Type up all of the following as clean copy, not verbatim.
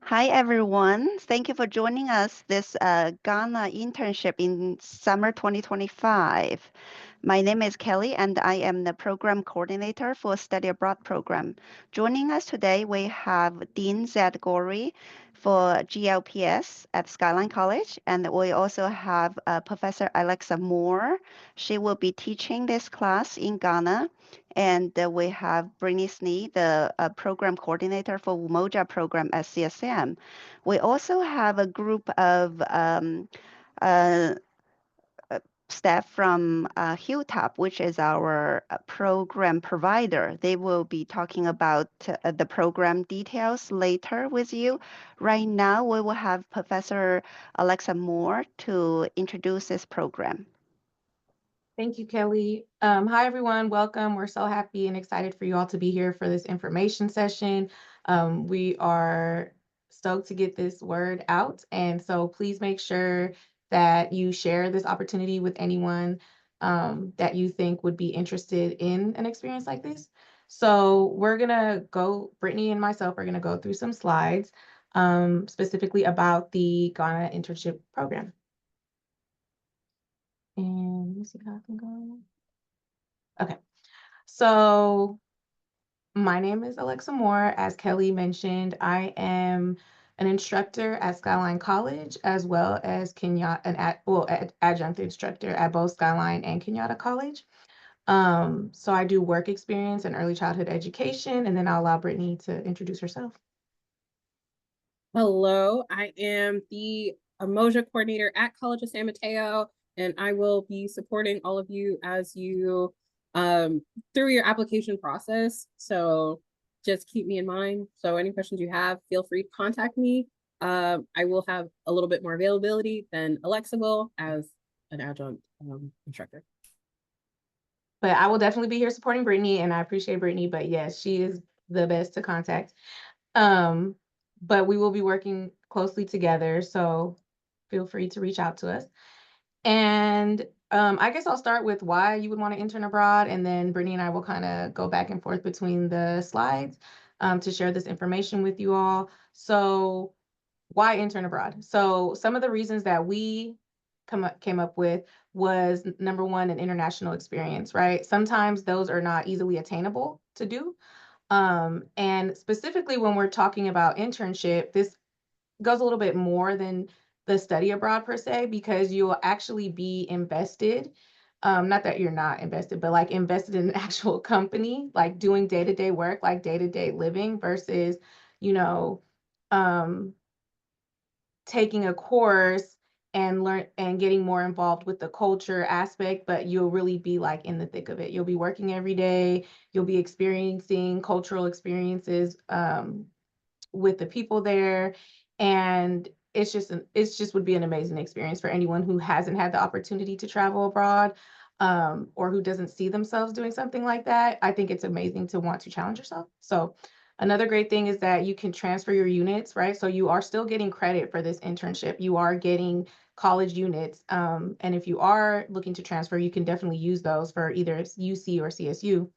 Hi, everyone. Thank you for joining us this Ghana internship in summer 2025. My name is Kelly, and I am the program coordinator for Study Abroad program. Joining us today, we have Dean Zed Gori for GLPS at Skyline College, and we also have Professor Alexa Moore. She will be teaching this class in Ghana. And we have Brittany Snee, the program coordinator for Umoja program at CSM. We also have a group of uh, uh, staff from Hilltop, which is our program provider. They will be talking about the program details later with you. Right now, we will have Professor Alexa Moore to introduce this program. Thank you, Kelly. Hi, everyone. Welcome. We're so happy and excited for you all to be here for this information session. We are stoked to get this word out. And so please make sure that you share this opportunity with anyone that you think would be interested in an experience like this. So Brittany and myself are going to go through some slides specifically about the Ghana internship program. And let me see how I can go. Okay, so my name is Alexa Moore. As Kelly mentioned, I am an instructor at Skyline College, as well as adjunct instructor at both Skyline and Kenyatta College. So I do work experience and early childhood education, and then I'll allow Brittany to introduce herself. Hello, I am the Umoja coordinator at College of San Mateo, and I will be supporting all of you as you through your application process. So just keep me in mind. So any questions you have, feel free to contact me. I will have a little bit more availability than Alexa will as an adjunct instructor. But I will definitely be here supporting Brittany, and I appreciate Brittany, but yes, she is the best to contact. But we will be working closely together, so feel free to reach out to us. And I guess I'll start with why you would want to intern abroad, and then Brittany and I will kind of go back and forth between the slides to share this information with you all. So why intern abroad? So some of the reasons that we came up with was number one, an international experience, right? Sometimes those are not easily attainable to do. And specifically when we're talking about internship, this goes a little bit more than the study abroad per se, because you'll actually be invested. Not that you're not invested, but like invested in an actual company, like doing day-to-day work, like day-to-day living versus, you know, um, taking a course and getting more involved with the culture aspect, but you'll really be like in the thick of it. You'll be working every day, you'll be experiencing cultural experiences with the people there, and it's just would be an amazing experience for anyone who hasn't had the opportunity to travel abroad, or who doesn't see themselves doing something like that. I think it's amazing to want to challenge yourself. So another great thing is that you can transfer your units, right? So you are still getting credit for this internship. You are getting college units. And if you are looking to transfer, you can definitely use those for either UC or CSU.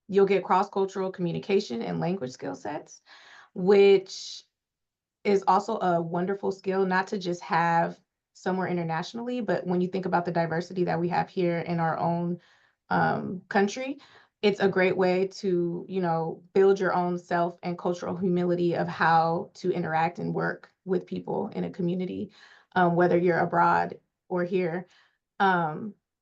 You'll get cross-cultural communication and language skill sets, which is also a wonderful skill, not to just have somewhere internationally, but when you think about the diversity that we have here in our own country, it's a great way to, build your own self and cultural humility of how to interact and work with people in a community, whether you're abroad or here.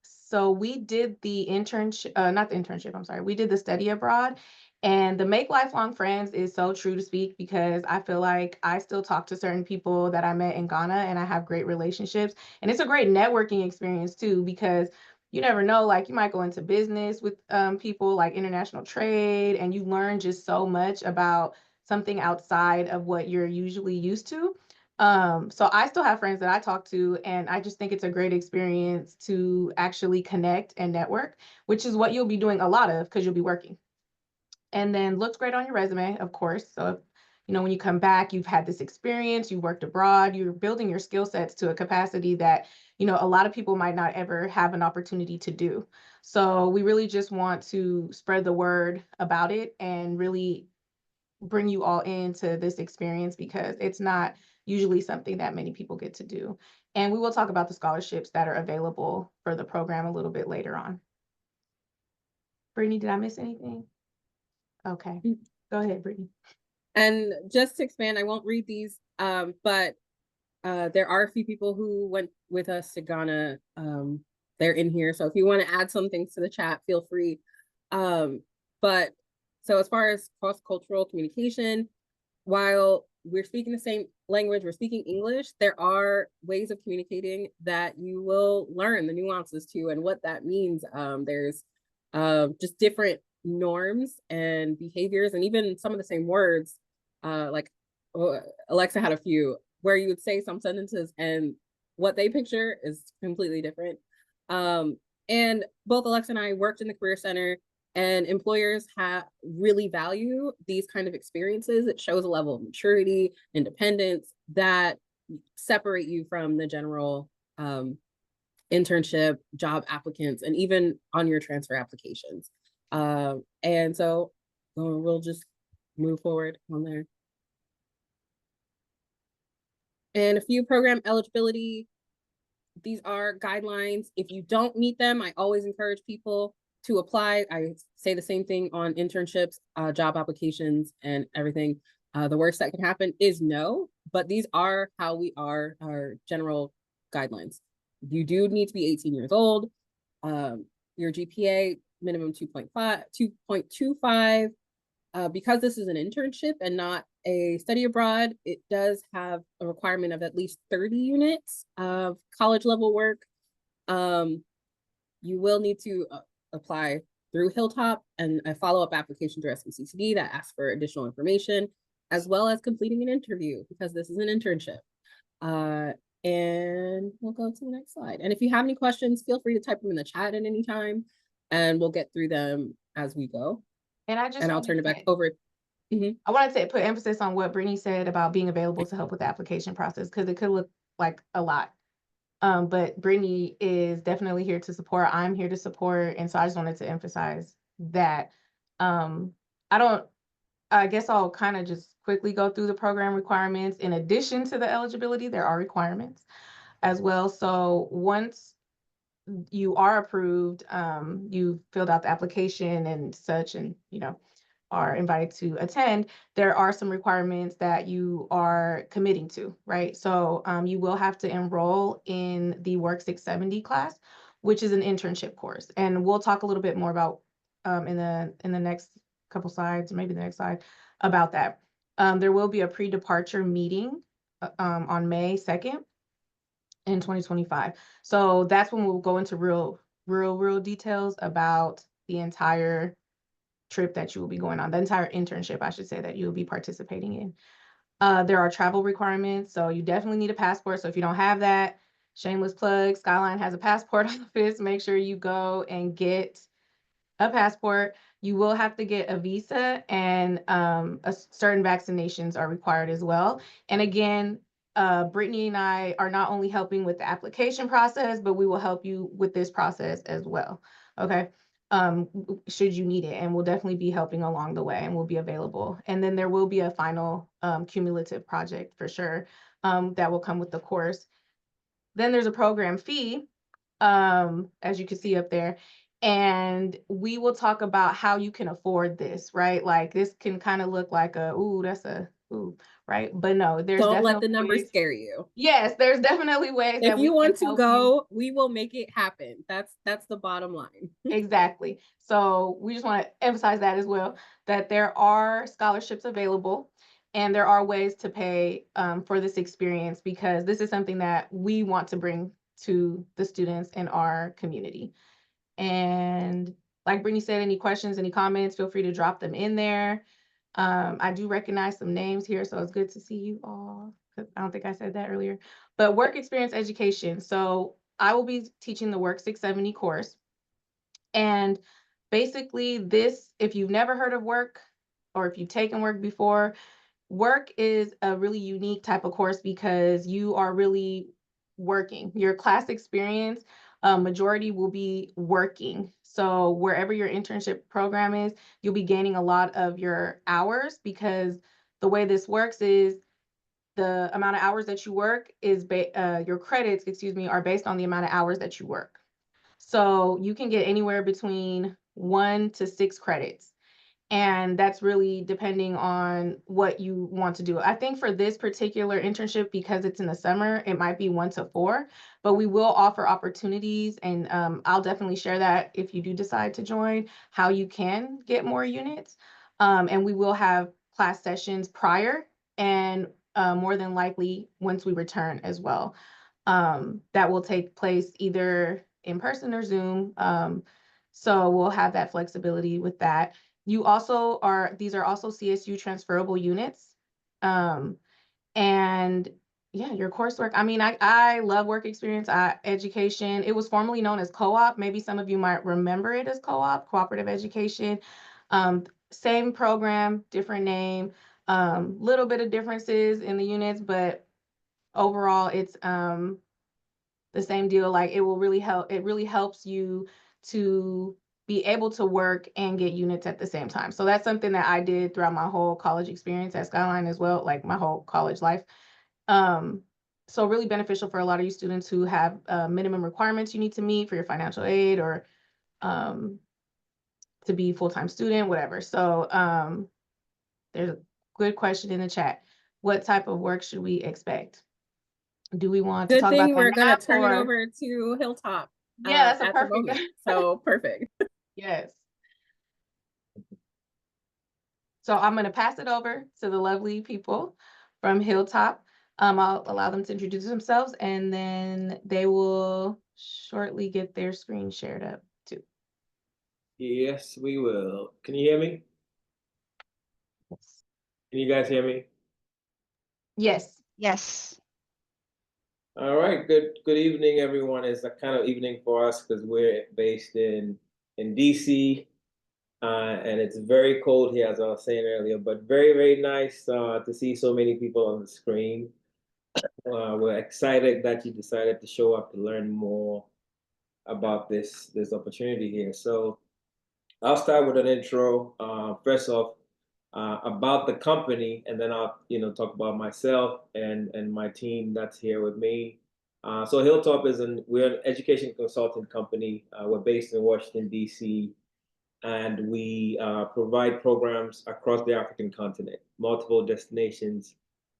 So we did the internship, not the internship, I'm sorry. We did the study abroad, and the make lifelong friends is so true to speak, because I feel like I still talk to certain people that I met in Ghana and I have great relationships. And it's a great networking experience too, because you never know, like you might go into business with people like international trade, and you learn just so much about something outside of what you're usually used to. So I still have friends that I talk to, and I just think it's a great experience to actually connect and network, which is what you'll be doing a lot of because you'll be working. And then looks great on your resume, of course. So, when you come back, you've had this experience, you worked abroad, you're building your skill sets to a capacity that, a lot of people might not ever have an opportunity to do. So we really just want to spread the word about it and really bring you all into this experience because it's not usually something that many people get to do. And we will talk about the scholarships that are available for the program a little bit later on. Brittany, did I miss anything? Okay, go ahead, Brittany. And just to expand, I won't read these, but there are a few people who went with us to Ghana. They're in here. So if you want to add some things to the chat, feel free. But so as far as cross-cultural communication, while we're speaking the same language, we're speaking English, there are ways of communicating that you will learn the nuances to and what that means. There's just different norms and behaviors, and even some of the same words. Like Alexa had a few where you would say some sentences and what they picture is completely different. And both Alexa and I worked in the Career Center, and employers really value these kind of experiences. It shows a level of maturity, independence that separate you from the general internship, job applicants, and even on your transfer applications. And so we'll just move forward on there. And a few program eligibility. These are guidelines. If you don't meet them, I always encourage people to apply. I say the same thing on internships, job applications, and everything. The worst that can happen is no, but these are how we are, our general guidelines. You do need to be 18 years old. Your GPA minimum 2.25. Because this is an internship and not a study abroad, it does have a requirement of at least 30 units of college level work. You will need to apply through Hilltop and a follow-up application through SMCCD that asks for additional information, as well as completing an interview because this is an internship. And we'll go to the next slide. And if you have any questions, feel free to type them in the chat at any time, and we'll get through them as we go. And I'll turn it back over. I wanted to put emphasis on what Brittany said about being available to help with the application process, because it could look like a lot. But Brittany is definitely here to support. I'm here to support. And so I just wanted to emphasize that. I guess I'll kind of just quickly go through the program requirements. In addition to the eligibility, there are requirements as well. So once you are approved, you filled out the application and such, and are invited to attend, there are some requirements that you are committing to, right? So you will have to enroll in the Work 670 class, which is an internship course. And we'll talk a little bit more about in the next couple slides, or maybe the next slide, about that. There will be a pre-departure meeting on May 2nd in 2025. So that's when we'll go into real details about the entire trip that you will be going on, the entire internship, I should say, that you will be participating in. There are travel requirements, so you definitely need a passport. So if you don't have that, shameless plug, Skyline has a passport office. Make sure you go and get a passport. You will have to get a visa, and certain vaccinations are required as well. And again, Brittany and I are not only helping with the application process, but we will help you with this process as well. Okay. Should you need it, and we'll definitely be helping along the way, and we'll be available. And then there will be a final cumulative project for sure that will come with the course. Then there's a program fee, as you can see up there. And we will talk about how you can afford this, right? Like this can kind of look like right? But no, there's don't let the numbers scare you. Yes, there's definitely ways if you want to go, we will make it happen. That's the bottom line. Exactly. So we just want to emphasize that as well, that there are scholarships available and there are ways to pay for this experience, because this is something that we want to bring to the students in our community. And like Brittany said, any questions, any comments, feel free to drop them in there. I do recognize some names here, so it's good to see you all, because I don't think I said that earlier. But work experience education. So I will be teaching the Work 670 course. And basically this, if you've never heard of work, or if you've taken work before, work is a really unique type of course because you are really working. Your class experience majority will be working. So wherever your internship program is, you'll be gaining a lot of your hours, because the way this works is the amount of hours that you work is your credits, excuse me, are based on the amount of hours that you work. So you can get anywhere between 1 to 6 credits. And that's really depending on what you want to do. I think for this particular internship, because it's in the summer, it might be 1 to 4, but we will offer opportunities, and I'll definitely share that if you do decide to join, how you can get more units. And we will have class sessions prior, and more than likely once we return as well. That will take place either in person or Zoom. So we'll have that flexibility with that. These are also CSU transferable units. And yeah, your coursework. I mean, I love work experience, education. It was formerly known as co-op. Maybe some of you might remember it as co-op, cooperative education. Same program, different name, little bit of differences in the units, but overall it's the same deal. Like it really helps you to be able to work and get units at the same time. So that's something that I did throughout my whole college experience at Skyline as well, like my whole college life. So really beneficial for a lot of you students who have minimum requirements you need to meet for your financial aid, or to be full-time student, whatever. So there's a good question in the chat. What type of work should we expect? Do we want to Good talk thing about we're that gonna now, turn it or? over to Hilltop Yeah, that's a at the perfect. moment. So perfect. Yes. So I'm going to pass it over to the lovely people from Hilltop. I'll allow them to introduce themselves, and then they will shortly get their screen shared up too. Yes, we will. Can you hear me? Yes. Can you guys hear me? Yes. Yes. All right. Good evening, everyone. It's a kind of evening for us because we're based in DC, and it's very cold here, as I was saying earlier. But very nice to see so many people on the screen. We're excited that you decided to show up to learn more about this opportunity here. So I'll start with an intro. First off, about the company, and then I'll talk about myself and my team that's here with me. So Hilltop we're an education consulting company. We're based in Washington D.C. and we provide programs across the African continent, multiple destinations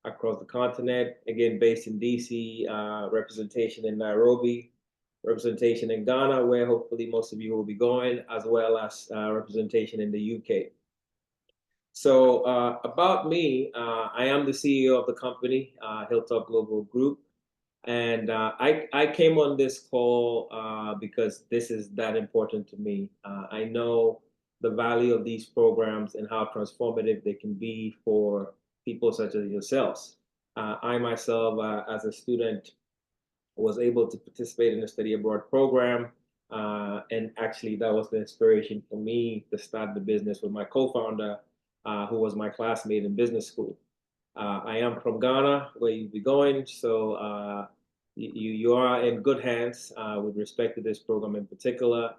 across the continent. Again, based in D.C., representation in Nairobi, representation in Ghana, where hopefully most of you will be going, as well as representation in the UK. So about me, I am the CEO of the company, Hilltop Global Group. And I came on this call because this is that important to me. I know the value of these programs and how transformative they can be for people such as yourselves. I myself, as a student, was able to participate in the study abroad program. And actually, that was the inspiration for me to start the business with my co-founder, who was my classmate in business school. I am from Ghana, where you'll be going. So you are in good hands with respect to this program in particular.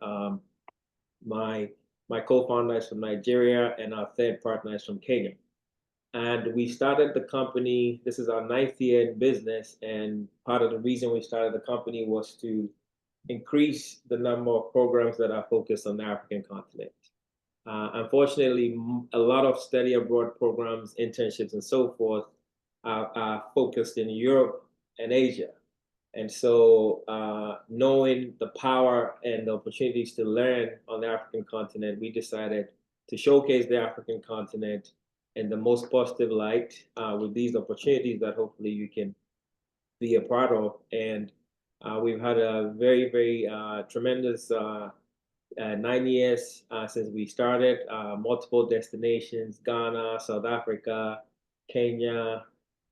My co-founder is from Nigeria, and our third partner is from Kenya. And we started the company. This is our 9th year in business, and part of the reason we started the company was to increase the number of programs that are focused on the African continent. Unfortunately, a lot of study abroad programs, internships, and so forth are focused in Europe and Asia. And so knowing the power and the opportunities to learn on the African continent, we decided to showcase the African continent in the most positive light with these opportunities that hopefully you can be a part of. And we've had a very tremendous 9 years since we started, multiple destinations: Ghana, South Africa, Kenya,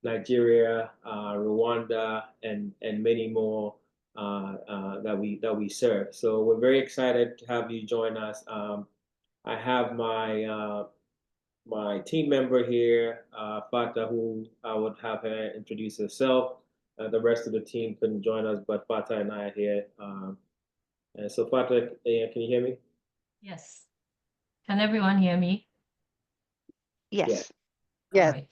Nigeria, Rwanda, and many more that we serve. So we're very excited to have you join us. I have my team member here, Fata, who I would have her introduce herself. The rest of the team couldn't join us, but Fata and I are here And so, Fata, can you hear me? Yes. Can everyone hear me? Yes. All right.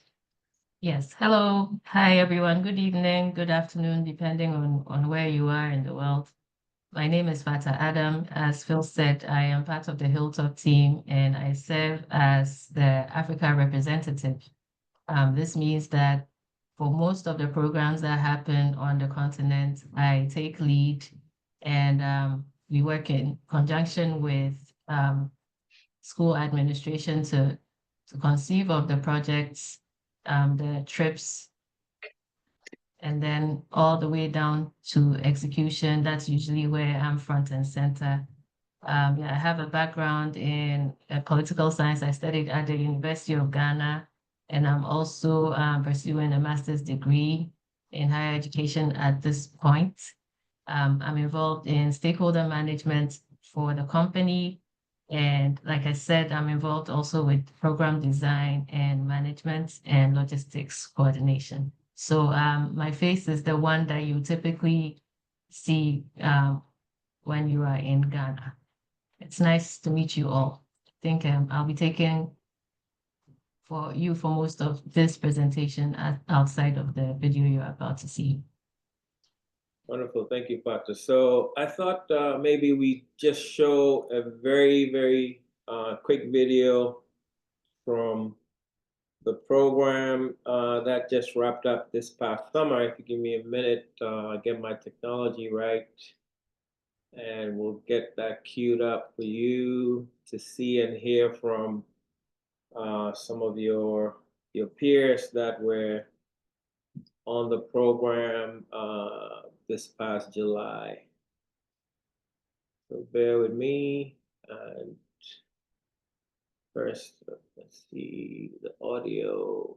Yes. Hello. Hi, everyone. Good evening, good afternoon, depending on where you are in the world. My name is Fata Adam. As Phil said, I am part of the Hilltop team and I serve as the Africa representative. This means that for most of the programs that happen on the continent, I take lead and we work in conjunction with school administration to conceive of the projects, the trips, and then all the way down to execution. That's usually where I'm front and center. Yeah, I have a background in political science. I studied at the University of Ghana, and I'm also pursuing a master's degree in higher education at this point. I'm involved in stakeholder management for the company. And like I said, I'm involved also with program design and management and logistics coordination. So my face is the one that you typically see when you are in Ghana. It's nice to meet you all. I think I'll be taking for you for most of this presentation outside of the video you're about to see. Wonderful, thank you, Fata. So I thought maybe we just show a very quick video from the program that just wrapped up this past summer. If you give me a minute, get my technology right, and we'll get that queued up for you to see and hear from some of your peers that were on the program this past July. So bear with me. And first, let's see the audio.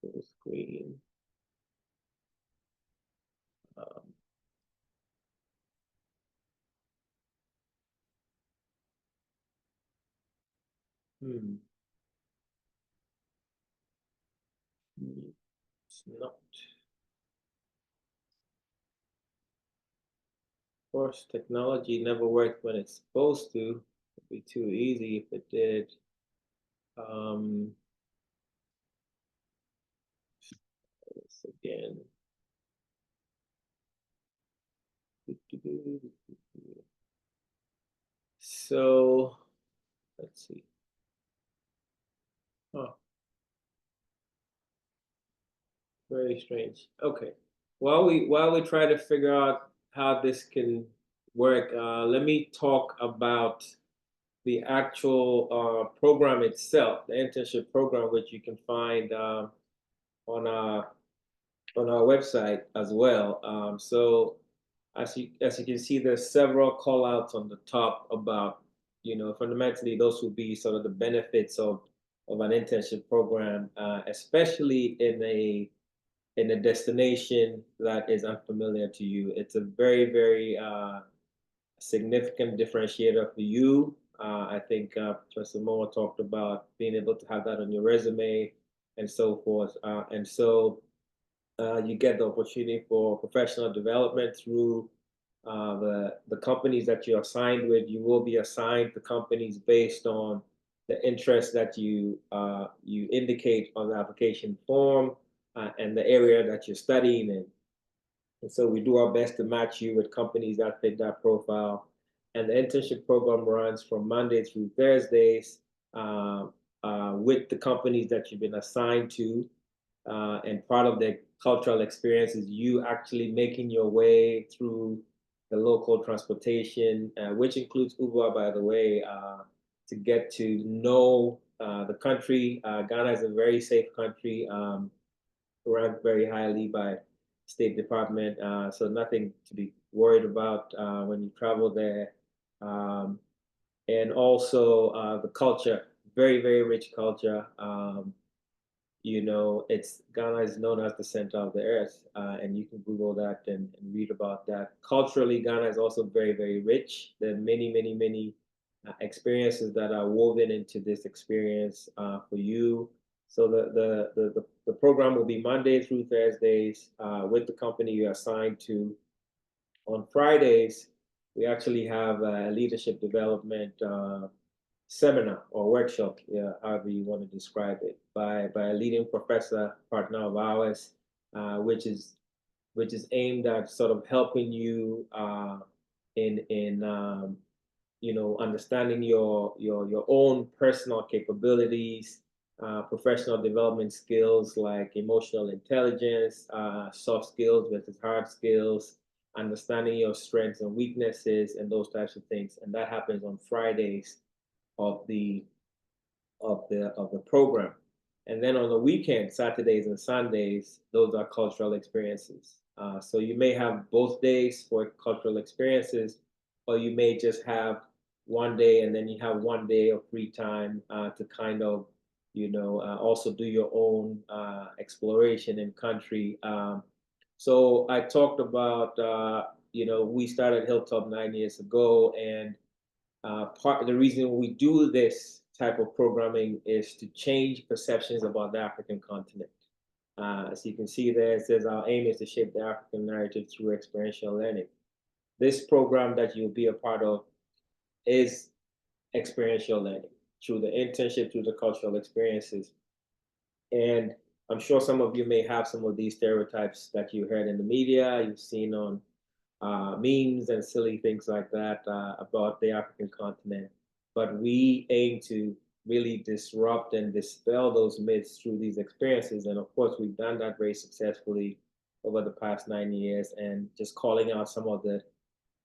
Full screen. Um, It's not. Of course, technology never worked when it's supposed to. It'd be too easy if it did. This again. So let's see. Oh, very strange. Okay. While we try to figure out how this can work, let me talk about the actual program itself, the internship program, which you can find on our website as well. So as you can see, there's several call outs on the top about, fundamentally those will be sort of the benefits of an internship program, especially in a destination that is unfamiliar to you. It's a very significant differentiator for you. I think Professor Moore talked about being able to have that on your resume and so forth. And so you get the opportunity for professional development through the companies that you're assigned with. You will be assigned to companies based on the interest that you indicate on the application form and the area that you're studying in. And so we do our best to match you with companies that fit that profile. And the internship program runs from Monday through Thursdays with the companies that you've been assigned to. And part of the cultural experience is you actually making your way through the local transportation, which includes Uber, by the way, to get to know the country. Ghana is a very safe country, ranked very highly by State Department, so nothing to be worried about when you travel there. And also the culture, very rich culture. It's Ghana is known as the center of the earth, and you can Google that and read about that. Culturally, Ghana is also very rich. There are many experiences that are woven into this experience for you. So the program will be Monday through Thursdays with the company you're assigned to. On Fridays, we actually have a leadership development seminar or workshop, yeah, however you want to describe it, by a leading professor partner of ours, which is aimed at sort of helping you in you know, understanding your own personal capabilities, professional development skills like emotional intelligence, soft skills versus hard skills, understanding your strengths and weaknesses, and those types of things. And that happens on Fridays of the program. And then on the weekend, Saturdays and Sundays, those are cultural experiences. So you may have both days for cultural experiences, or you may just have one day and then you have one day of free time to kind of, you know, also do your own exploration in country. So I talked about, you know, we started Hilltop 9 years ago, and part of the reason we do this type of programming is to change perceptions about the African continent. As you can see there, it says our aim is to shape the African narrative through experiential learning. This program that you'll be a part of is experiential learning through the internship, through the cultural experiences. And I'm sure some of you may have some of these stereotypes that you heard in the media, you've seen on memes and silly things like that about the African continent. But we aim to really disrupt and dispel those myths through these experiences. And of course, we've done that very successfully over the past 9 years. And just calling out some of the,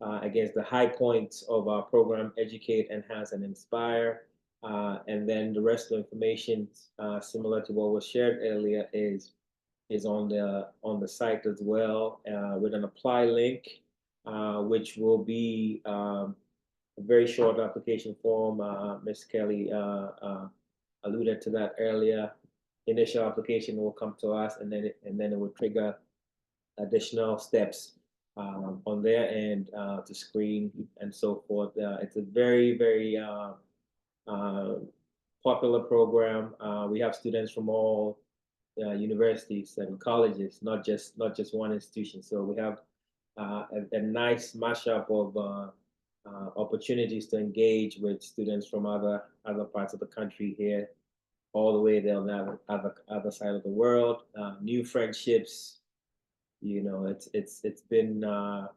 I guess, the high points of our program: educate, enhance, and inspire. And then the rest of the information, similar to what was shared earlier, is on the site as well, with an apply link, which will be a very short application form. Ms. Kelly alluded to that earlier. Initial application will come to us, and then it will trigger additional steps on their end to screen and so forth. It's a very, very popular program. We have students from all universities and colleges, not just one institution. So we have a nice mashup of opportunities to engage with students from other parts of the country here, all the way down the other side of the world. New friendships. You know, it's been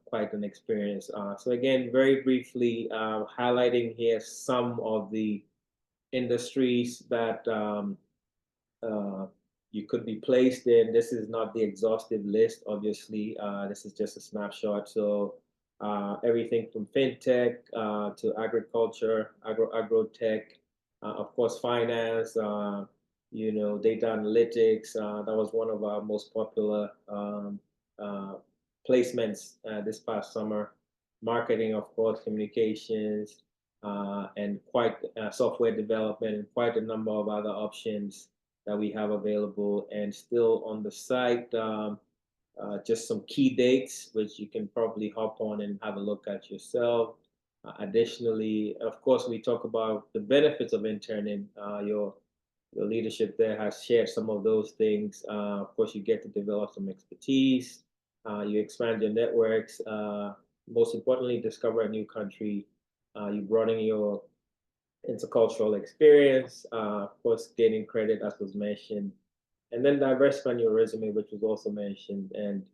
quite an experience. So again, very briefly, highlighting here some of the industries that you could be placed in. This is not the exhaustive list, obviously. This is just a snapshot. So everything from fintech to agriculture, agrotech, of course, finance, you know, data analytics. That was one of our most popular placements this past summer. Marketing, of course, communications, and quite software development, and quite a number of other options that we have available. And still on the site, just some key dates, which you can probably hop on and have a look at yourself. Additionally, of course, we talk about the benefits of interning. Your leadership there has shared some of those things. Of course, you get to develop some expertise. You expand your networks. Most importantly, discover a new country. You broaden your intercultural experience, of course, gaining credit, as was mentioned, and then diversifying your resume, which was also mentioned. And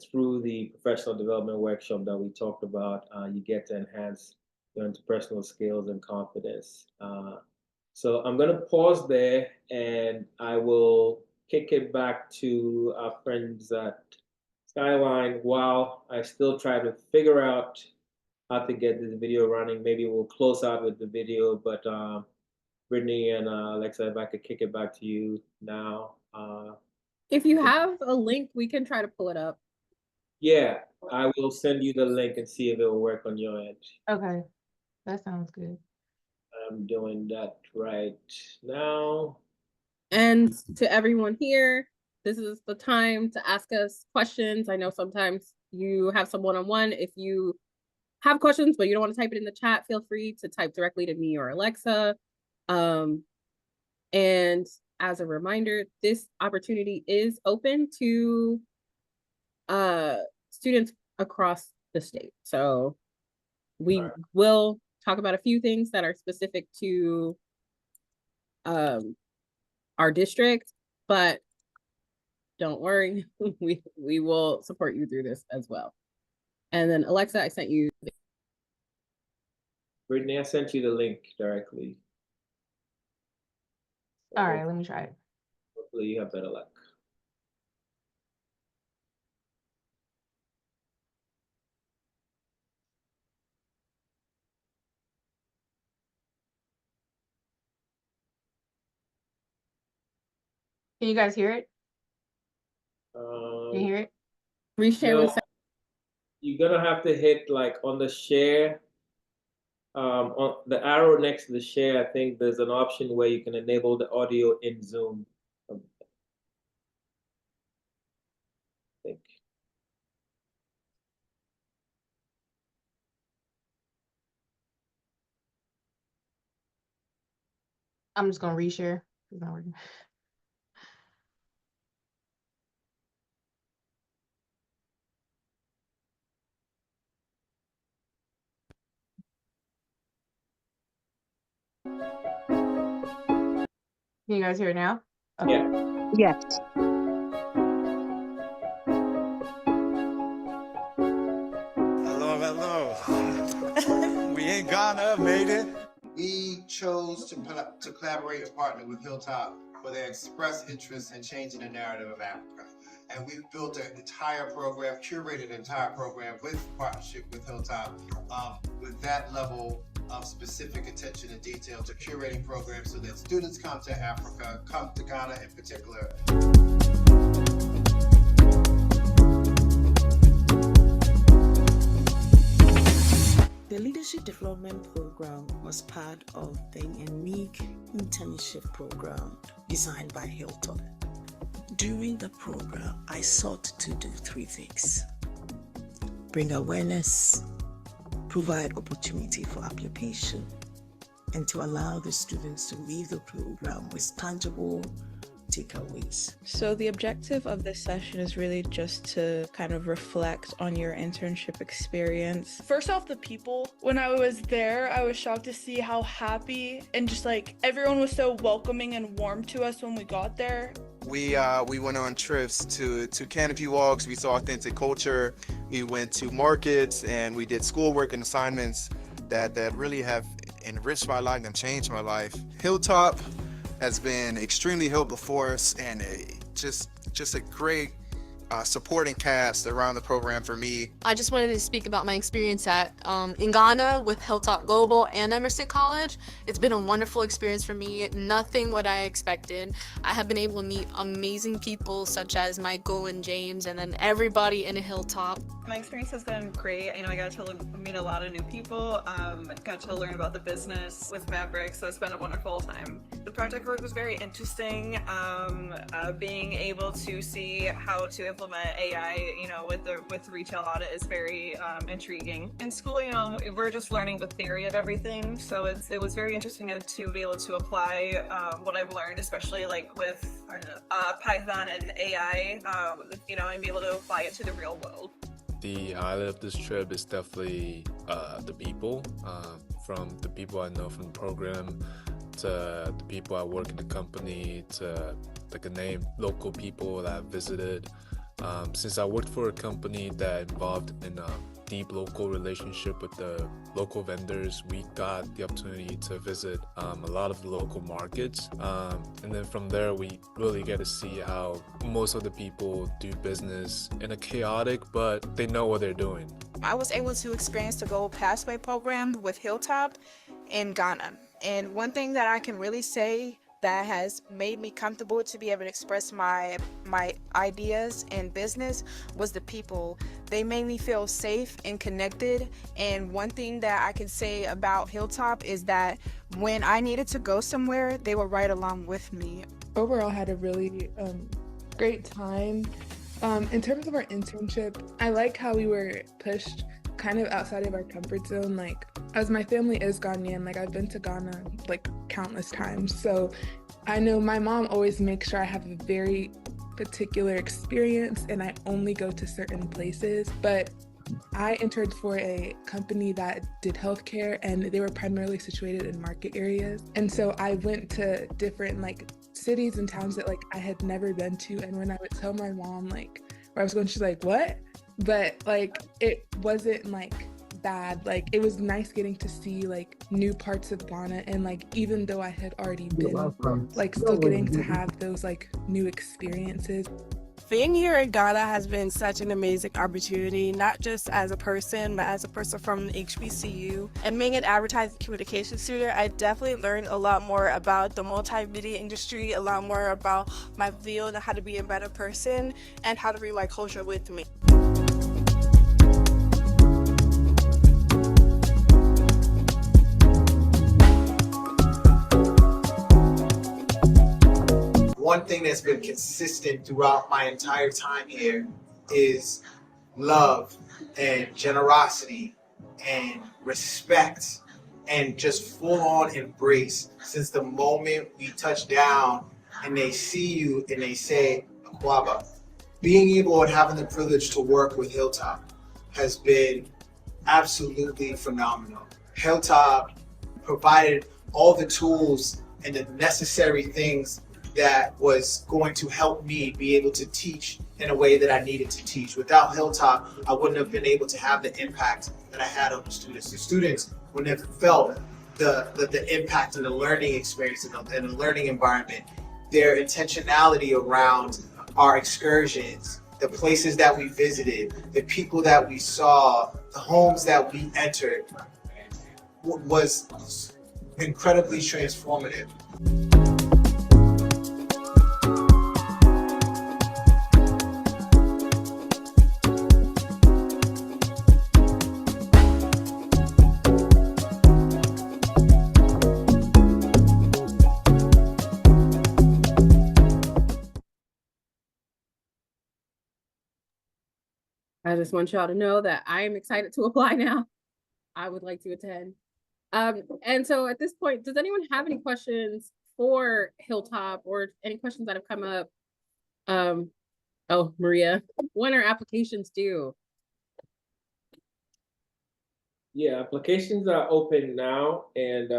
through the professional development workshop that we talked about, you get to enhance your interpersonal skills and confidence. So I'm going to pause there, and I will kick it back to our friends at Skyline while I still try to figure out how to get this video running. Maybe we'll close out with the video, but Brittany and Alexa, if I could kick it back to you now. If you have a link, we can try to pull it up. Yeah, I will send you the link and see if it will work on your end. Okay, that sounds good. I'm doing that right now. And to everyone here, this is the time to ask us questions. I know sometimes you have some one-on-one. If you have questions, but you don't want to type it in the chat, feel free to type directly to me or Alexa. And as a reminder, this opportunity is open to students across the state. So we will talk about a few things that are specific to our district, but don't worry, we will support you through this as well. And then Alexa, I sent you. Brittany, I sent you the link directly. All right, let me try it. Hopefully you have better luck. Can you guys hear it? Can you hear it? Reshare No, with you're gonna have to hit like on the share, on the arrow next to the share. I think there's an option where you can enable the audio in Zoom. I think. I'm just gonna reshare. It's not working. Can you guys hear it now? Okay. Yeah. Yes. Hello. We in Ghana, made it. We chose to collaborate and partner with Hilltop for their express interest in changing the narrative of Africa. And we've built an entire program, curated an entire program with partnership with Hilltop, with that level of specific attention and detail to curating programs so that students come to Africa, come to Ghana in particular. The Leadership Development Program was part of the unique internship program designed by Hilltop. During the program, I sought to do three things: bring awareness, provide opportunity for application, and to allow the students to leave the program with tangible takeaways. So the objective of this session is really just to kind of reflect on your internship experience. First off, the people. When I was there, I was shocked to see how happy and just like everyone was so welcoming and warm to us when we got there. We went on trips to canopy walks. We saw authentic culture. We went to markets and we did schoolwork and assignments that really have enriched my life and changed my life. Hilltop has been extremely helpful for us, and just a great supporting cast around the program for me. I just wanted to speak about my experience in Ghana with Hilltop Global and Emerson College. It's been a wonderful experience for me, nothing what I expected. I have been able to meet amazing people such as Michael and James, and then everybody in Hilltop. My experience has been great. I got to meet a lot of new people, got to learn about the business with Maverick, so it's been a wonderful time. The project work was very interesting. Being able to see how to implement AI, with the retail audit is very intriguing. In school, we're just learning the theory of everything, so it was very interesting to be able to apply what I've learned, especially like with Python and AI, and be able to apply it to the real world. The highlight of this trip is definitely the people, from the people I know from the program to the people I work in the company to the local people that I visited. Since I worked for a company that involved in a deep local relationship with the local vendors, we got the opportunity to visit a lot of the local markets. And then from there, we really get to see how most of the people do business in a chaotic, but they know what they're doing. I was able to experience the Gold Pathway program with Hilltop in Ghana. And one thing that I can really say that has made me comfortable to be able to express my ideas in business was the people. They made me feel safe and connected. And one thing that I can say about Hilltop is that when I needed to go somewhere, they were right along with me. Overall, I had a really great time. In terms of our internship, I like how we were pushed kind of outside of our comfort zone. Like, as my family is Ghanaian, like I've been to Ghana like countless times. So I know my mom always makes sure I have a very particular experience and I only go to certain places. But I entered for a company that did healthcare and they were primarily situated in market areas. And so I went to different like cities and towns that like I had never been to. And when I would tell my mom like where I was going, she's like, what? But like it wasn't like bad. Like it was nice getting to see like new parts of Ghana, and like even though I had already been, like still getting to have those like new experiences. Being here in Ghana has been such an amazing opportunity, not just as a person, but as a person from HBCU. And being an advertising communication student, I definitely learned a lot more about the multimedia industry, a lot more about my field and how to be a better person, and how to bring my culture with me. One thing that's been consistent throughout my entire time here is love and generosity and respect and just full-on embrace since the moment we touch down and they see you and they say Akwaba. Being able and having the privilege to work with Hilltop has been absolutely phenomenal. Hilltop provided all the tools and the necessary things that was going to help me be able to teach in a way that I needed to teach. Without Hilltop, I wouldn't have been able to have the impact that I had on the students. The students wouldn't have felt the impact and the learning experience and the learning environment. Their intentionality around our excursions, the places that we visited, the people that we saw, the homes that we entered was incredibly transformative. I just want y'all to know that I am excited to apply now. I would like to attend. And so at this point, does anyone have any questions for Hilltop or any questions that have come up? Oh, Maria, when are applications due? Yeah, applications are open now, and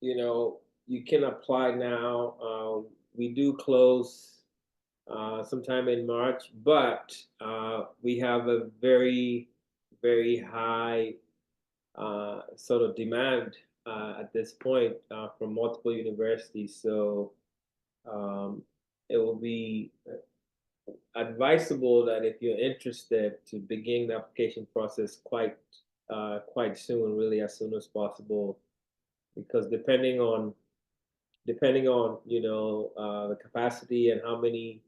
you know, you can apply now. We do close sometime in March, but we have a very, very high sort of demand at this point from multiple universities. So it will be advisable that if you're interested to begin the application process quite soon, really as soon as possible, because depending on you know the capacity and how many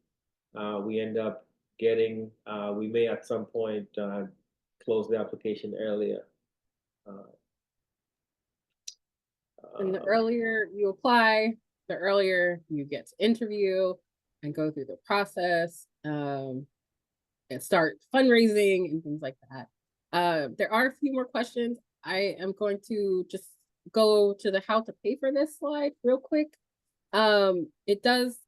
we end up getting, we may at some point close the application earlier. And the earlier you apply, the earlier you get to interview and go through the process and start fundraising and things like that. There are a few more questions. I am going to just go to the how to pay for this slide real quick. It does,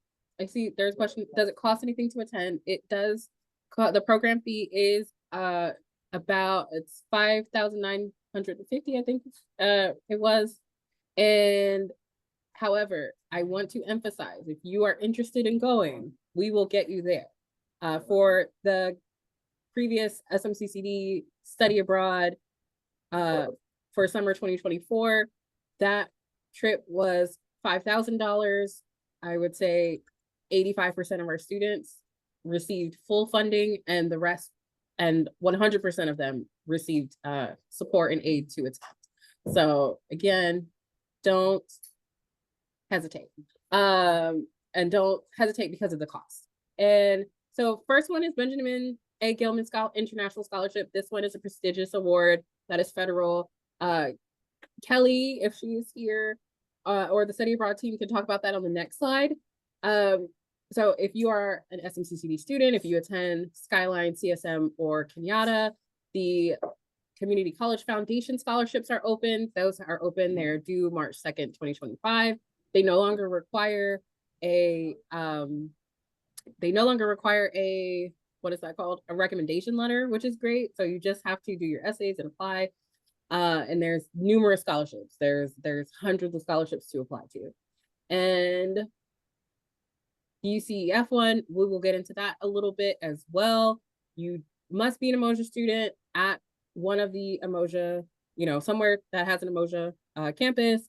I see there's a question, does it cost anything to attend? It does. The program fee is about, it's $5,950, I think it was. And however, I want to emphasize, if you are interested in going, we will get you there. For the previous SMCCD study abroad for summer 2024, that trip was $5,000. I would say 85% of our students received full funding, and the rest, and 100% of them received support and aid to attend. So again, don't hesitate. And don't hesitate because of the cost. And so first one is Benjamin A. Gilman International Scholarship. This one is a prestigious award that is federal. Kelly, if she is here, or the study abroad team, can talk about that on the next slide. So if you are an SMCCD student, if you attend Skyline, CSM, or Kenyatta, The Community College Foundation scholarships are open. Those are open. They're due March 2nd, 2025. They no longer require a what is that called? A recommendation letter, which is great. So you just have to do your essays and apply. And there's numerous scholarships. There's hundreds of scholarships to apply to. And UCEF one, we will get into that a little bit as well. You must be an Umoja student at one of the Umoja, somewhere that has an Umoja campus.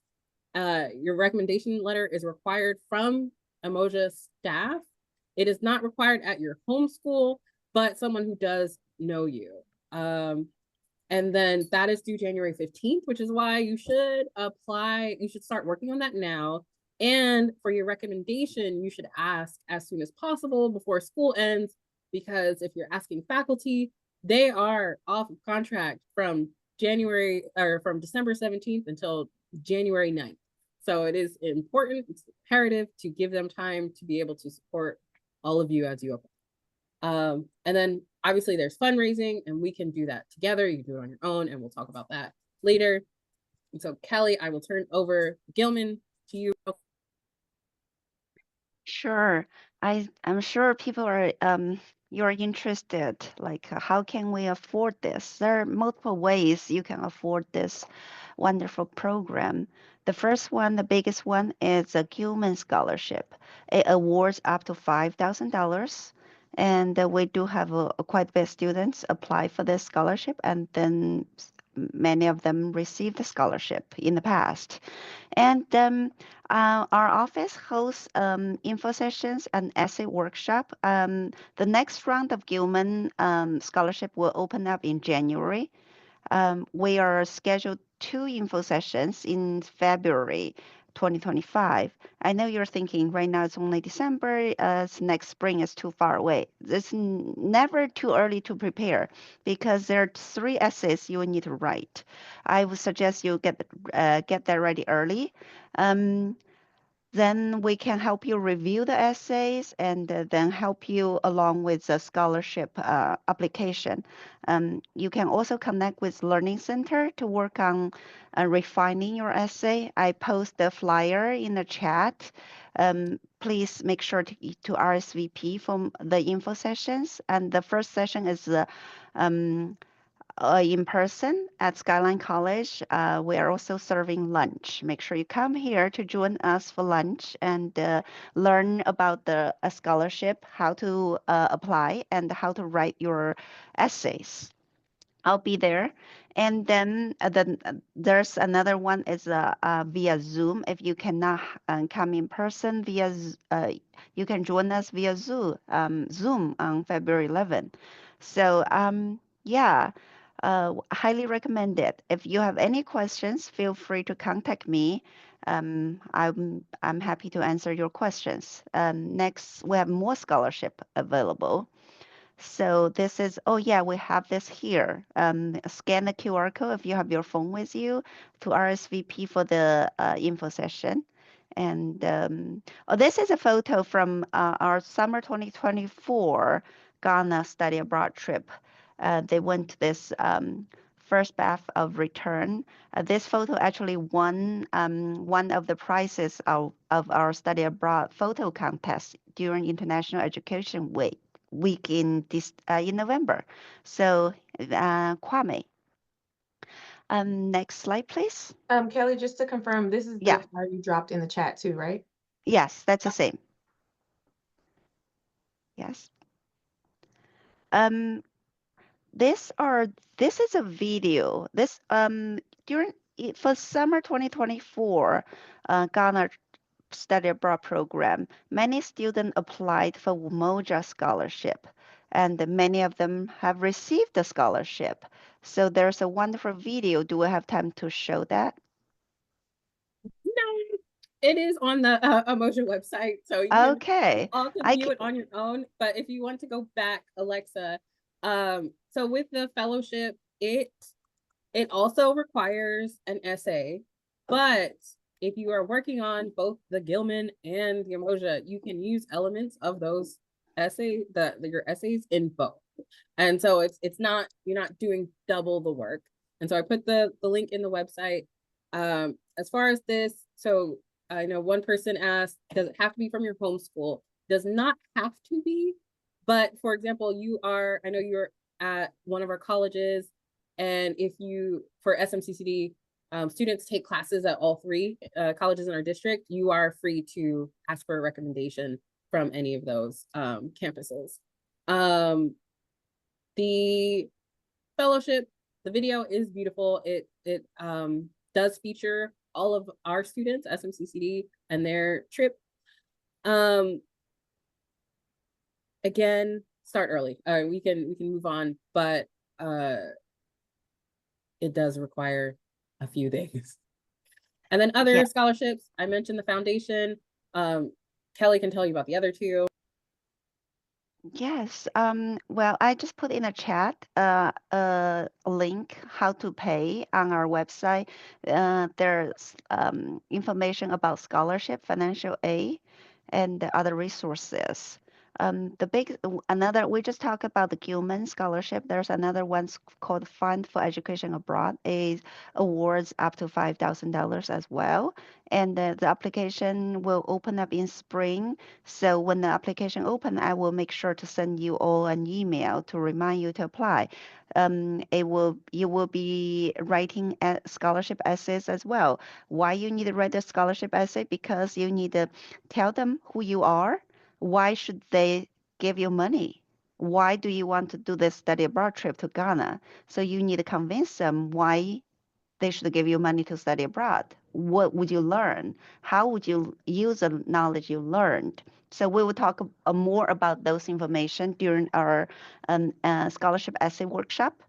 Your recommendation letter is required from Umoja staff. It is not required at your home school, but someone who does know you. And then that is due January 15th, which is why you should apply. You should start working on that now. And for your recommendation, you should ask as soon as possible before school ends, because if you're asking faculty, they are off of contract from December 17th until January 9th. So it is important, it's imperative to give them time to be able to support all of you as you apply. And then obviously there's fundraising, and we can do that together. You can do it on your own, and we'll talk about that later. And so Kelly, I will turn over Gilman to you. Sure. I'm sure people are you're interested, like how can we afford this? There are multiple ways you can afford this wonderful program. The first one, the biggest one, is a Gilman Scholarship. It awards up to $5,000. And we do have quite a bit of students apply for this scholarship, and then many of them received the scholarship in the past. And our office hosts info sessions and essay workshop. The next round of Gilman scholarship will open up in January. We are scheduled 2 info sessions in February 2025. I know you're thinking right now it's only December, next spring is too far away. It's never too early to prepare, because there are 3 essays you will need to write. I would suggest you get that ready early. Then we can help you review the essays, and then help you along with the scholarship application. You can also connect with Learning Center to work on refining your essay. I post the flyer in the chat. Please make sure to RSVP from the info sessions. And the first session is in person at Skyline College. We are also serving lunch. Make sure you come here to join us for lunch and learn about the scholarship, how to apply, and how to write your essays. I'll be there. And then there's another one is via Zoom. If you cannot come in person you can join us via Zoom on February 11th. So yeah, highly recommend it. If you have any questions, feel free to contact me. I'm happy to answer your questions. Next, we have more scholarship available. So this is, oh yeah, we have this here. Scan the QR code if you have your phone with you to RSVP for the info session. And this is a photo from our summer 2024 Ghana study abroad trip. They went to this first batch of return. This photo actually won one of the prizes of our study abroad photo contest during International Education Week in November. So Kwame. Next slide, please. Kelly, just to confirm, this is the flyer you dropped in the chat too, right? Yes, that's the same. Yes. This is a video. This for summer 2024 Ghana study abroad program, many students applied for Umoja scholarship, and many of them have received the scholarship. So there's a wonderful video. Do we have time to show that? No, it is on the Umoja website, so you okay. all can view it on your own. But if you want to go back, Alexa, so with the fellowship, it also requires an essay, but if you are working on both the Gilman and the Umoja, you can use elements of those your essays in both. And so it's not, you're not doing double the work. And so I put the link in the website. As far as this, so I know one person asked, does it have to be from your home school? Does not have to be, but for example, I know you're at one of our colleges, and if you, for SMCCD, students take classes at all three colleges in our district, you are free to ask for a recommendation from any of those campuses. The fellowship, the video is beautiful. It does feature all of our students, SMCCD, and their trip. Again, start early. We can move on, but it does require a few things. And then other scholarships, I mentioned the foundation. Kelly can tell you about the other two. Yes. Well, I just put in a chat a link how to pay on our website. There's information about scholarship, financial aid, and the other resources. Another, we just talked about the Gilman Scholarship. There's another one called Fund for Education Abroad. It awards up to $5,000 as well. And the application will open up in spring. So when the application open, I will make sure to send you all an email to remind you to apply. You will be writing a scholarship essays as well. Why you need to write a scholarship essay? Because you need to tell them who you are. Why should they give you money? Why do you want to do this study abroad trip to Ghana? So you need to convince them why they should give you money to study abroad. What would you learn? How would you use the knowledge you learned? So we will talk more about those information during our scholarship essay workshop.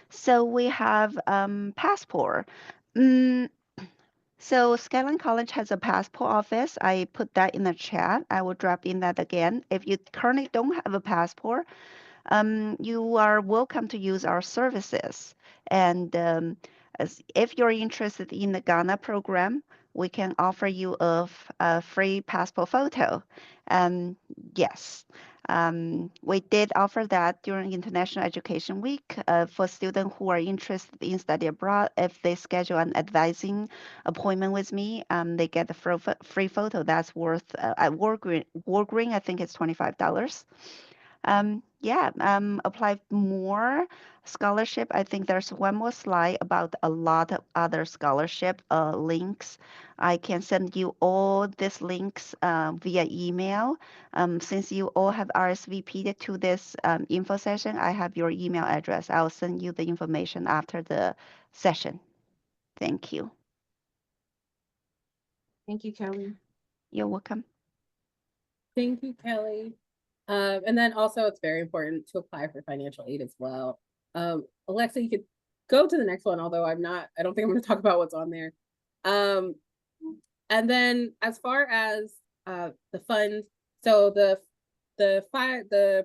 So we have passport. Mm, so Skyline College has a passport office. I put that in the chat. I will drop in that again. If you currently don't have a passport, you are welcome to use our services. And if you're interested in the Ghana program, we can offer you a free passport photo. Yes, we did offer that during International Education Week for students who are interested in study abroad. If they schedule an advising appointment with me, they get a free photo that's worth at Walgreen, I think it's $25. Apply more scholarship. I think there's one more slide about a lot of other scholarship links. I can send you all these links via email. Since you all have RSVP'd to this info session, I have your email address. I'll send you the information after the session. Thank you. Thank you, Kelly. You're welcome. Thank you, Kelly. And then also it's very important to apply for financial aid as well. Alexa, you could go to the next one, although I don't think I'm going to talk about what's on there. And then as far as the funds, so the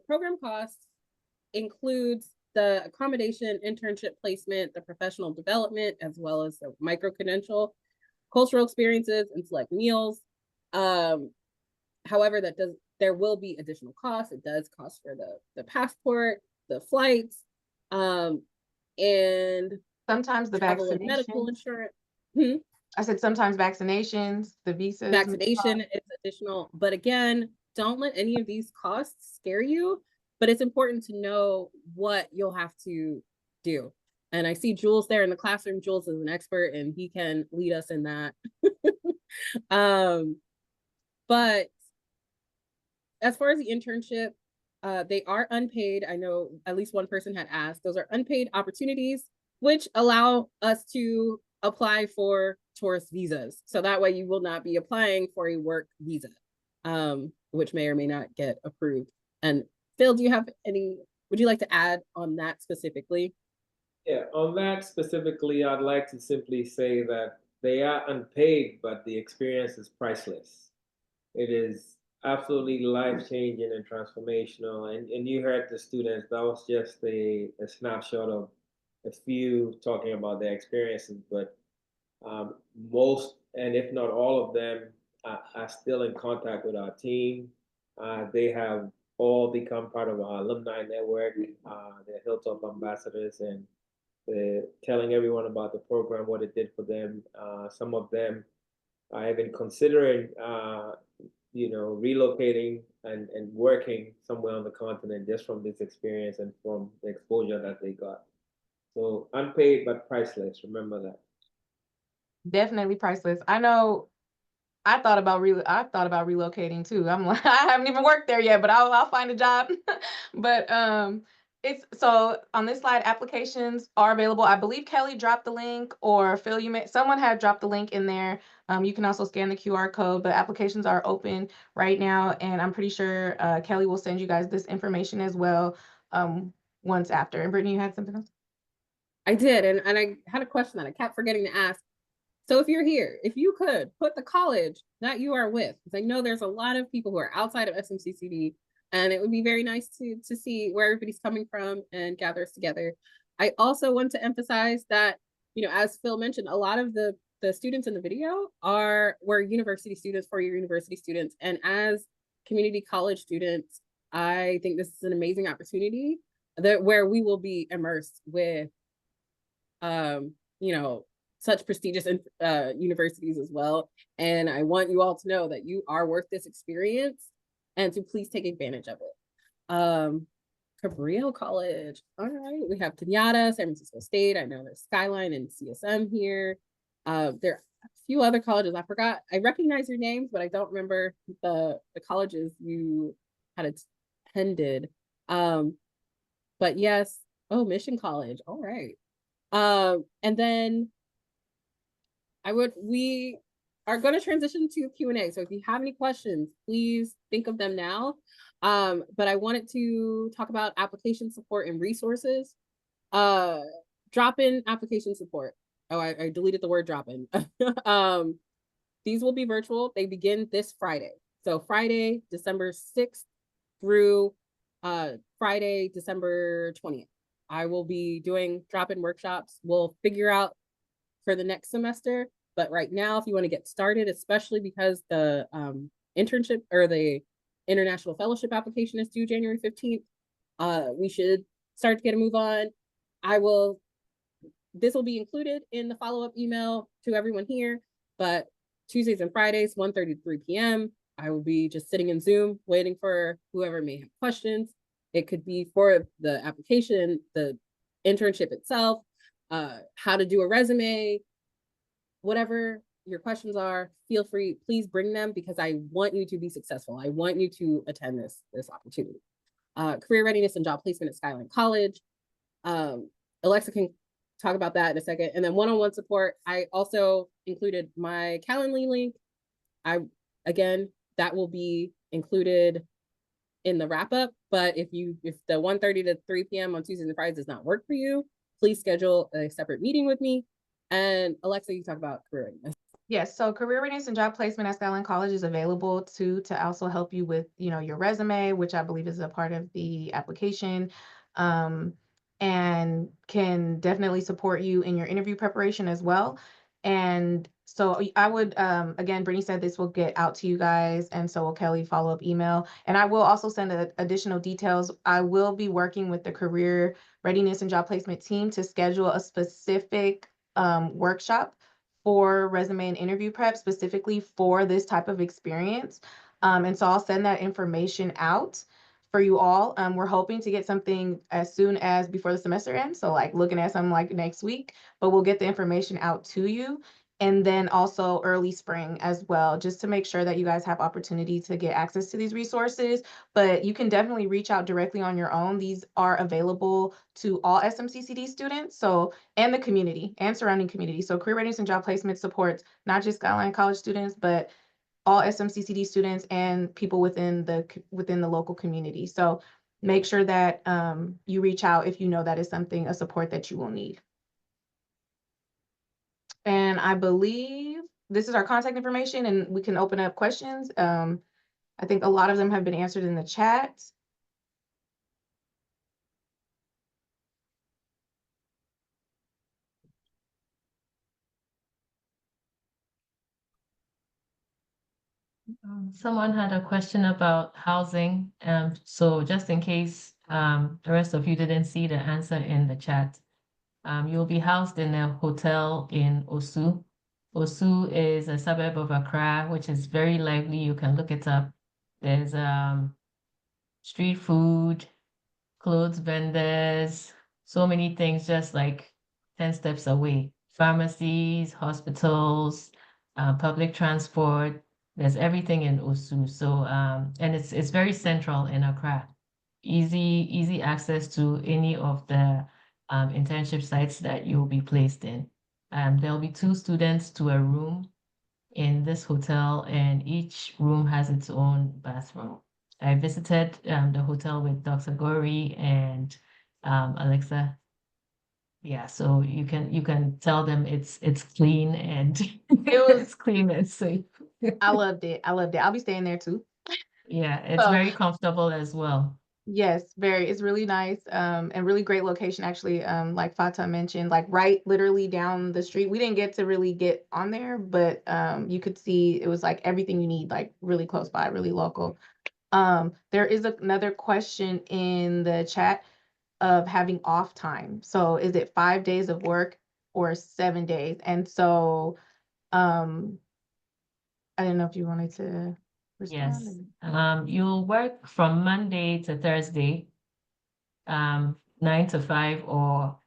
program costs includes the accommodation, internship placement, the professional development, as well as the micro-credential, cultural experiences, and select meals. However, there will be additional costs. It does cost for the passport, the flights, and sometimes the vaccination, medical insurance. I said sometimes vaccinations, the visas. Vaccination is additional, but again, don't let any of these costs scare you. But it's important to know what you'll have to do. And I see Jules there in the classroom. Jules is an expert, and he can lead us in that. But as far as the internship, they are unpaid. I know at least one person had asked. Those are unpaid opportunities, which allow us to apply for tourist visas. So that way you will not be applying for a work visa, which may or may not get approved. And Phil, would you like to add on that specifically? Yeah, on that specifically, I'd like to simply say that they are unpaid, but the experience is priceless. It is absolutely life-changing and transformational. And you heard the students, that was just a snapshot of a few talking about their experiences, but most, and if not all of them, are still in contact with our team. They have all become part of our alumni network. They're Hilltop ambassadors, and they're telling everyone about the program, what it did for them. Some of them are even considering, relocating and working somewhere on the continent just from this experience and from the exposure that they got. So unpaid but priceless. Remember that. Definitely priceless. I know I thought about relocating too. I'm like, I haven't even worked there yet, but I'll find a job. But it's so on this slide, applications are available. I believe Kelly dropped the link, or Phil, someone had dropped the link in there. You can also scan the QR code, but applications are open right now, and I'm pretty sure Kelly will send you guys this information as well once after. And Brittany, you had something else? I did, and I had a question that I kept forgetting to ask. So if you're here, if you could put the college that you are with, because I know there's a lot of people who are outside of SMCCD, and it would be very nice to see where everybody's coming from and gather us together. I also want to emphasize that, as Phil mentioned, a lot of the students in the video were university students, four-year university students, and as community college students, I think this is an amazing opportunity where we will be immersed with, such prestigious universities as well. And I want you all to know that you are worth this experience and to please take advantage of it. Cabrillo College. All right, we have Kenyatta, San Francisco State. I know there's Skyline and CSM here. There are a few other colleges. I forgot. I recognize your names, but I don't remember the colleges you had attended. But yes, Mission College. All right. And then we are going to transition to Q&A. So if you have any questions, please think of them now. But I wanted to talk about application support and resources. Drop-in application support. Oh, I deleted the word drop-in. These will be virtual. They begin this Friday. So Friday, December 6th through Friday, December 20th. I will be doing drop-in workshops. We'll figure out for the next semester. But right now, if you want to get started, especially because the internship or the international fellowship application is due January 15th, we should start to get a move on. This will be included in the follow-up email to everyone here, but Tuesdays and Fridays, 1:30 to 3 p.m., I will be just sitting in Zoom waiting for whoever may have questions. It could be for the application, the internship itself, how to do a resume, whatever your questions are, feel free, please bring them because I want you to be successful. I want you to attend this opportunity. Career readiness and job placement at Skyline College. Alexa can talk about that in a second. And then one-on-one support, I also included my Calendly link. Again, that will be included in the wrap up, but if the 1:30 to 3 p.m. on Tuesdays and Fridays does not work for you, please schedule a separate meeting with me. And Alexa, you talk about career readiness. Yes, so career readiness and job placement at Skyline College is available to also help you with, your resume, which I believe is a part of the application, and can definitely support you in your interview preparation as well. And so I would, again, Brittany said this will get out to you guys, and so will Kelly follow-up email. And I will also send additional details. I will be working with the career readiness and job placement team to schedule a specific workshop for resume and interview prep specifically for this type of experience. And so I'll send that information out for you all. We're hoping to get something as soon as before the semester ends. So like looking at something like next week, but we'll get the information out to you. And then also early spring as well, just to make sure that you guys have opportunity to get access to these resources. But you can definitely reach out directly on your own. These are available to all SMCCD students, and the community and surrounding community. So career readiness and job placement supports not just Skyline College students, but all SMCCD students and people within the local community. So make sure that you reach out if you know that is a support that you will need. And I believe this is our contact information, and we can open up questions. I think a lot of them have been answered in the chat. Someone had a question about housing. So just in case the rest of you didn't see the answer in the chat, you'll be housed in a hotel in Osu. Osu is a suburb of Accra, which is very lively. You can look it up. There's street food, clothes vendors, so many things just like 10 steps away. Pharmacies, hospitals, public transport. There's everything in Osu. So, and it's very central in Accra. Easy access to any of the internship sites that you'll be placed in. There'll be 2 students to a room in this hotel, and each room has its own bathroom. I visited the hotel with Dr. Gori and Alexa. Yeah, so you can tell them it's clean and It was it's clean and safe. I loved it. I loved it. I'll be staying there too. Yeah, it's So very comfortable as well. yes, very. It's really nice, and really great location actually. Like Fata mentioned, like right literally down the street. We didn't get to really get on there, but you could see it was like everything you need, like really close by, really local. There is another question in the chat of having off time. So is it 5 days of work or 7 days? And so I didn't know if you wanted to respond. Yes. You'll work from Monday to Thursday, 9 to 5, or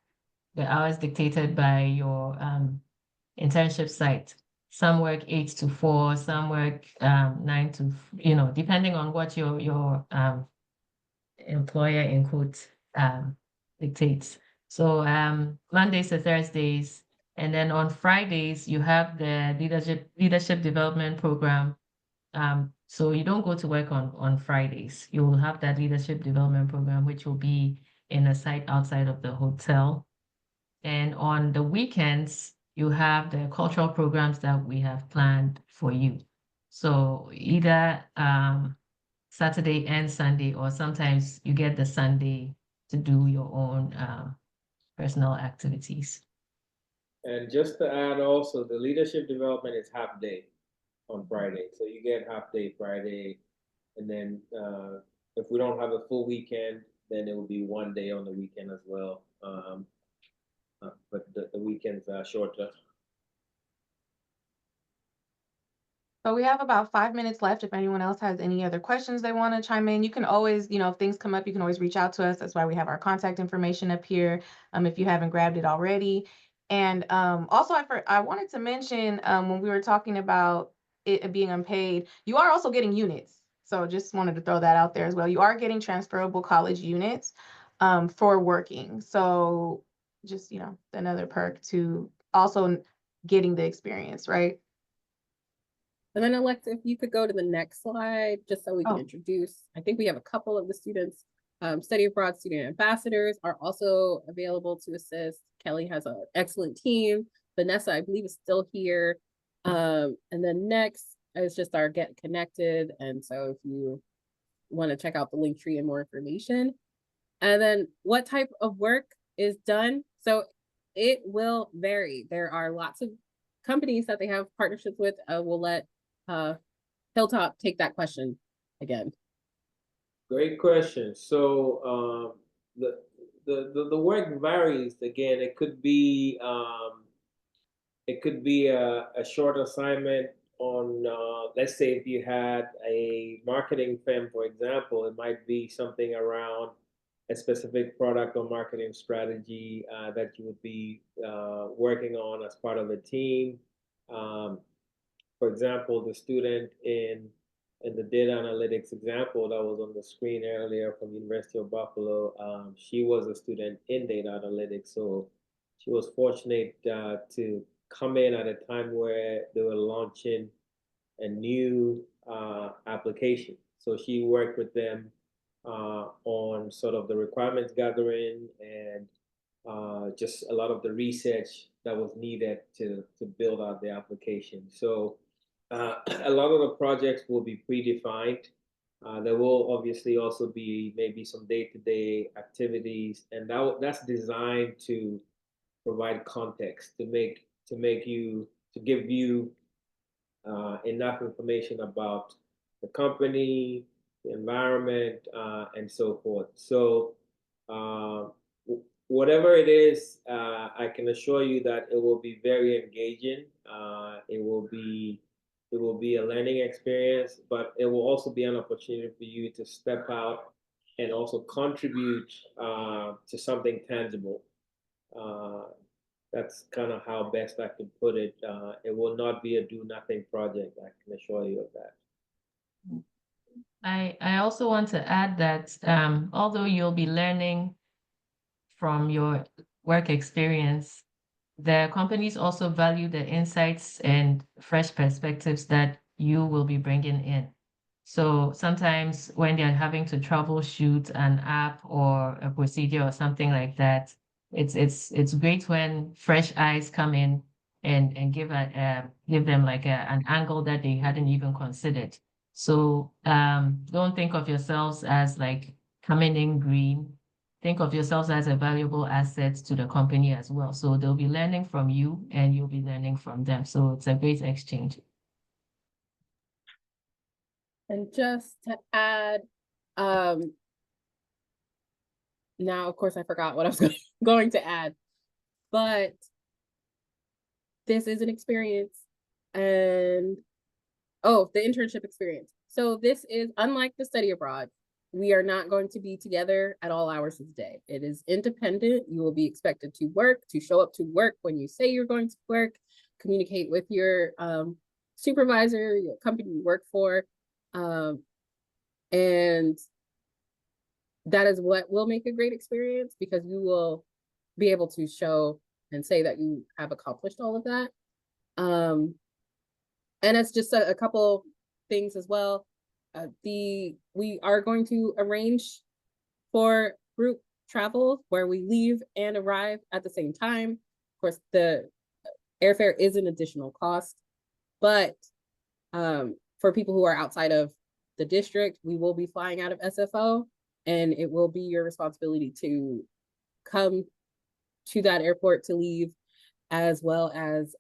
the hours dictated by your internship site. Some work 8 to 4, some work 9 to, depending on what your employer in quotes dictates. So Mondays to Thursdays, and then on Fridays you have the leadership development program. So you don't go to work on Fridays. You will have that leadership development program, which will be in a site outside of the hotel. And on the weekends, you have the cultural programs that we have planned for you. So either Saturday and Sunday, or sometimes you get the Sunday to do your own personal activities. And just to add also, the leadership development is half day on Friday. So you get half day Friday, and then if we don't have a full weekend, then it will be 1 day on the weekend as well. But the weekends are shorter. So we have about 5 minutes left. If anyone else has any other questions they want to chime in, you can always, if things come up, you can always reach out to us. That's why we have our contact information up here, if you haven't grabbed it already. And also, I wanted to mention when we were talking about it being unpaid, you are also getting units. So just wanted to throw that out there as well. You are getting transferable college units for working. So just, another perk to also getting the experience, right? And then Alexa, if you could go to the next slide, just so we can introduce, I think we have a couple of the students, study abroad student ambassadors are also available to assist. Kelly has an excellent team. Vanessa, I believe, is still here. And then next is just our Get Connected. And so if you want to check out the link tree and more information. And then what type of work is done? So it will vary. There are lots of companies that they have partnerships with. We'll let Hilltop take that question again. Great question. So the work varies. Again, it could be a short assignment on let's say if you had a marketing firm, for example, it might be something around a specific product or marketing strategy that you would be working on as part of a team. For example, the student in the data analytics example that was on the screen earlier from University of Buffalo, she was a student in data analytics, so she was fortunate to come in at a time where they were launching a new application. So she worked with them on sort of the requirements gathering and just a lot of the research that was needed to build out the application. So a lot of the projects will be predefined. There will obviously also be maybe some day-to-day activities, and that's designed to provide context to give you enough information about the company, the environment, and so forth. So whatever it is, I can assure you that it will be very engaging. It will be a learning experience, but it will also be an opportunity for you to step out and also contribute to something tangible. That's kind of how best I can put it. It will not be a do-nothing project. I can assure you of that. I also want to add that although you'll be learning from your work experience, the companies also value the insights and fresh perspectives that you will be bringing in. So sometimes when they're having to troubleshoot an app or a procedure or something like that, it's great when fresh eyes come in and give them like an angle that they hadn't even considered. So don't think of yourselves as like coming in green. Think of yourselves as a valuable asset to the company as well. So they'll be learning from you and you'll be learning from them. So it's a great exchange. And just to add, now of course I forgot what I was going to add, but this is an experience, and oh, the internship experience. So this is unlike the study abroad. We are not going to be together at all hours of the day. It is independent. You will be expected to work, to show up to work when you say you're going to work, communicate with your supervisor, your company you work for. And that is what will make a great experience, because you will be able to show and say that you have accomplished all of that. And it's just a couple things as well. We are going to arrange for group travel where we leave and arrive at the same time. Of course, the airfare is an additional cost, but for people who are outside of the district, we will be flying out of SFO, and it will be your responsibility to come to that airport to leave, as well as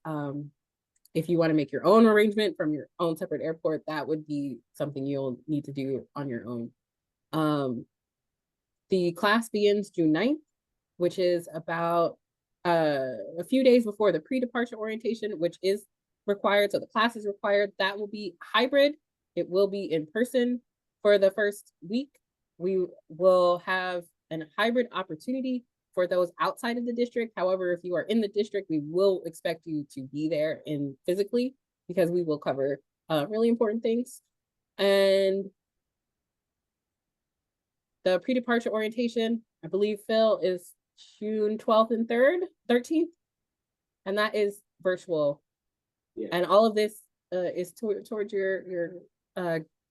if you want to make your own arrangement from your own separate airport, that would be something you'll need to do on your own. The class begins June 9th, which is about a few days before the pre-departure orientation, which is required. So the class is required. That will be hybrid. It will be in person for the first week. We will have a hybrid opportunity for those outside of the district. However, if you are in the district, we will expect you to be there in physically, because we will cover really important things. And the pre-departure orientation, I believe, Phil, is June 12th and 13th, and that is virtual. Yeah. And all of this is towards your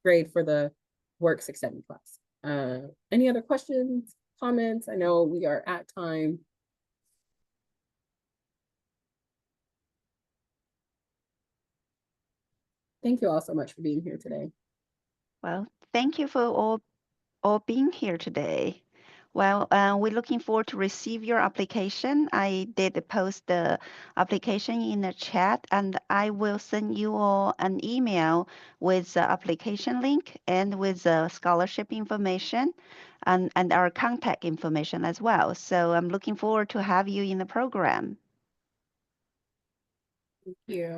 grade for the Work 670 class. Any other questions, comments? I know we are at time. Thank you all so much for being here today. Well, thank you for all being here today. Well, we're looking forward to receive your application. I did post the application in the chat, and I will send you all an email with the application link and with the scholarship information and our contact information as well. So I'm looking forward to have you in the program. Thank you.